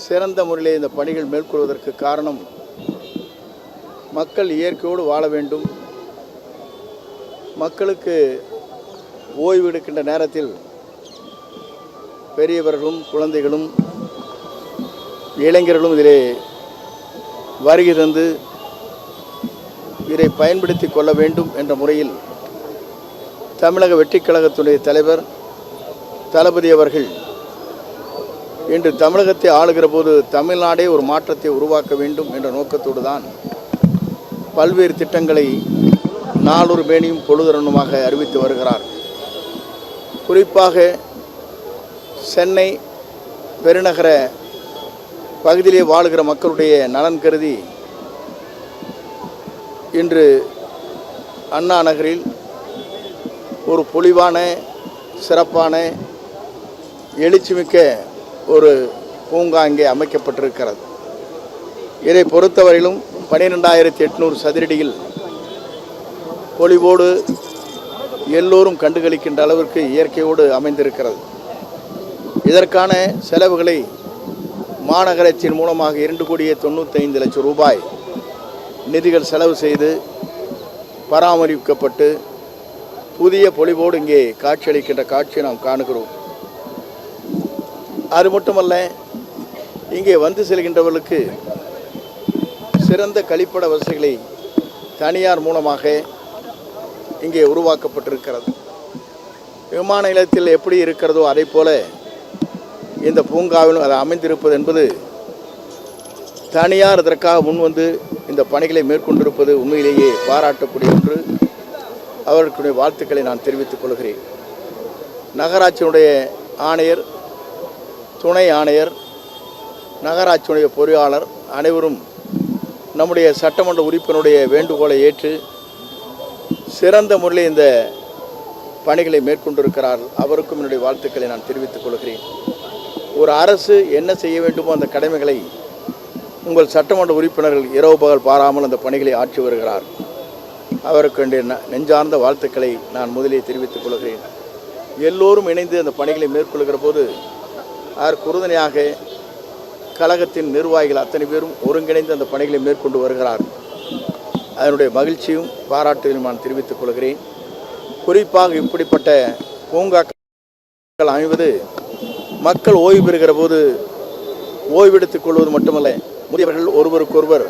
சிறந்த முறையில் இந்த பணிகள் மேற்கொள்வதற்கு காரணம், மக்கள் இயற்கையோடு வாழ வேண்டும். மக்களுக்கு ஓய்வு எடுக்கின்ற நேரத்தில் பெரியவர்களும் குழந்தைகளும் இளைஞர்களும் இதிலே வருகை தந்து இதை பயன்படுத்தி கொள்ள வேண்டும் என்ற முறையில் தமிழக வெற்றிக் கழகத்துடைய தலைவர் தளபதி அவர்கள் இன்று தமிழகத்தை ஆளுகிற போது தமிழ்நாடே ஒரு மாற்றத்தை உருவாக்க வேண்டும் என்ற நோக்கத்தோடு தான் பல்வேறு திட்டங்களை நாளொரு மேனியும் பொழுதுரனுமாக அறிவித்து வருகிறார். குறிப்பாக சென்னை பெருநகர பகுதியிலே வாழுகிற மக்களுடைய நலன் கருதி இன்று அண்ணா நகரில் ஒரு பொலிவான சிறப்பான எழுச்சிமிக்க ஒரு பூங்கா இங்கே அமைக்கப்பட்டிருக்கிறது. இதை பொறுத்தவரையிலும் 12,800 சதுரடியில் பொலிவோடு எல்லோரும் கண்டுகளிக்கின்ற அளவிற்கு இயற்கையோடு அமைந்திருக்கிறது. இதற்கான செலவுகளை மாநகராட்சியின் மூலமாக 2,95,00,000 ரூபாய் நிதிகள் செலவு செய்து பராமரிக்கப்பட்டு புதிய பொலிவோடு இங்கே காட்சியளிக்கின்ற காட்சியை நாம் காணுகிறோம். அது மட்டுமல்ல, இங்கே வந்து செல்கின்றவர்களுக்கு சிறந்த கழிப்பட வசதிகளை தனியார் மூலமாக இங்கே உருவாக்கப்பட்டிருக்கிறது. விமான நிலையத்தில் எப்படி இருக்கிறதோ அதை போல இந்த பூங்காவிலும் அது அமைந்திருப்பது என்பது தனியார் இதற்காக முன்வந்து இந்த பணிகளை மேற்கொண்டிருப்பது உண்மையிலேயே பாராட்டக்கூடிய ஒன்று. அவர்களுடைய வாழ்த்துக்களை நான் தெரிவித்துக் கொள்கிறேன். நகராட்சியினுடைய ஆணையர், துணை ஆணையர், நகராட்சியினுடைய பொறியாளர் அனைவரும் நம்முடைய சட்டமன்ற உறுப்பினருடைய வேண்டுகோளை ஏற்று சிறந்த முறையில் இந்த பணிகளை மேற்கொண்டிருக்கிறார்கள். அவருக்கும் என்னுடைய வாழ்த்துக்களை நான் தெரிவித்துக் கொள்கிறேன். ஒரு அரசு என்ன செய்ய வேண்டுமோ அந்த கடமைகளை உங்கள் சட்டமன்ற உறுப்பினர்கள் இரவு பகல் பாராமல் அந்த பணிகளை ஆற்றி வருகிறார். அவருக்கு வேண்டிய நெஞ்சார்ந்த வாழ்த்துக்களை நான் முதலே தெரிவித்துக் கொள்கிறேன். எல்லோரும் இணைந்து அந்த பணிகளை மேற்கொள்கிற போது அதற்கு உறுதுணையாக கழகத்தின் நிர்வாகிகள் அத்தனை பேரும் ஒருங்கிணைந்து அந்த பணிகளை மேற்கொண்டு வருகிறார். அதனுடைய மகிழ்ச்சியும் பாராட்டையும் நான் தெரிவித்துக் கொள்கிறேன். குறிப்பாக இப்படிப்பட்ட பூங்காக்கள் அமைவது மக்கள் ஓய்வு பெறுகிற போது ஓய்வெடுத்துக் கொள்வது மட்டுமல்ல, முதியவர்கள் ஒருவருக்கொருவர்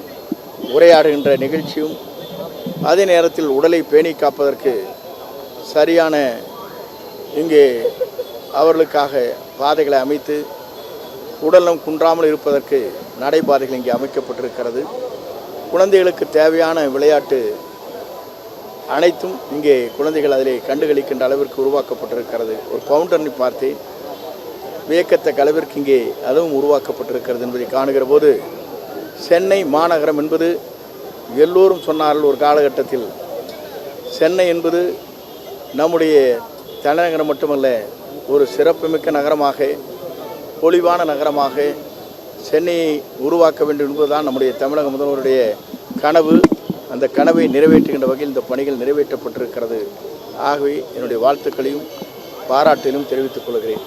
உரையாடுகின்ற நிகழ்ச்சியும், அதே நேரத்தில் உடலை பேணி காப்பதற்கு சரியான இங்கே அவர்களுக்காக பாதைகளை அமைத்து உடலம் குன்றாமல் இருப்பதற்கு நடைபாதைகள் இங்கே அமைக்கப்பட்டிருக்கிறது. குழந்தைகளுக்கு தேவையான விளையாட்டு அனைத்தும் இங்கே குழந்தைகள் அதிலே கண்டுகளிக்கின்ற அளவிற்கு உருவாக்கப்பட்டிருக்கிறது. ஒரு பவுண்டர்னி பார்த்து வியக்கத்தக்க அளவிற்கு இங்கே அதுவும் உருவாக்கப்பட்டிருக்கிறது என்பதை காணுகிற போது சென்னை மாநகரம் என்பது எல்லோரும் சொன்னார்கள் ஒரு காலகட்டத்தில், சென்னை என்பது நம்முடைய தலைநகரம் மட்டுமல்ல, ஒரு சிறப்புமிக்க நகரமாக, பொலிவான நகரமாக சென்னையை உருவாக்க வேண்டும் என்பதுதான் நம்முடைய தமிழக முதல்வருடைய கனவு. அந்த கனவை நிறைவேற்றுகின்ற வகையில் இந்த பணிகள் நிறைவேற்றப்பட்டிருக்கிறது. ஆகவே என்னுடைய வாழ்த்துக்களையும் பாராட்டிலும் தெரிவித்துக் கொள்கிறேன்.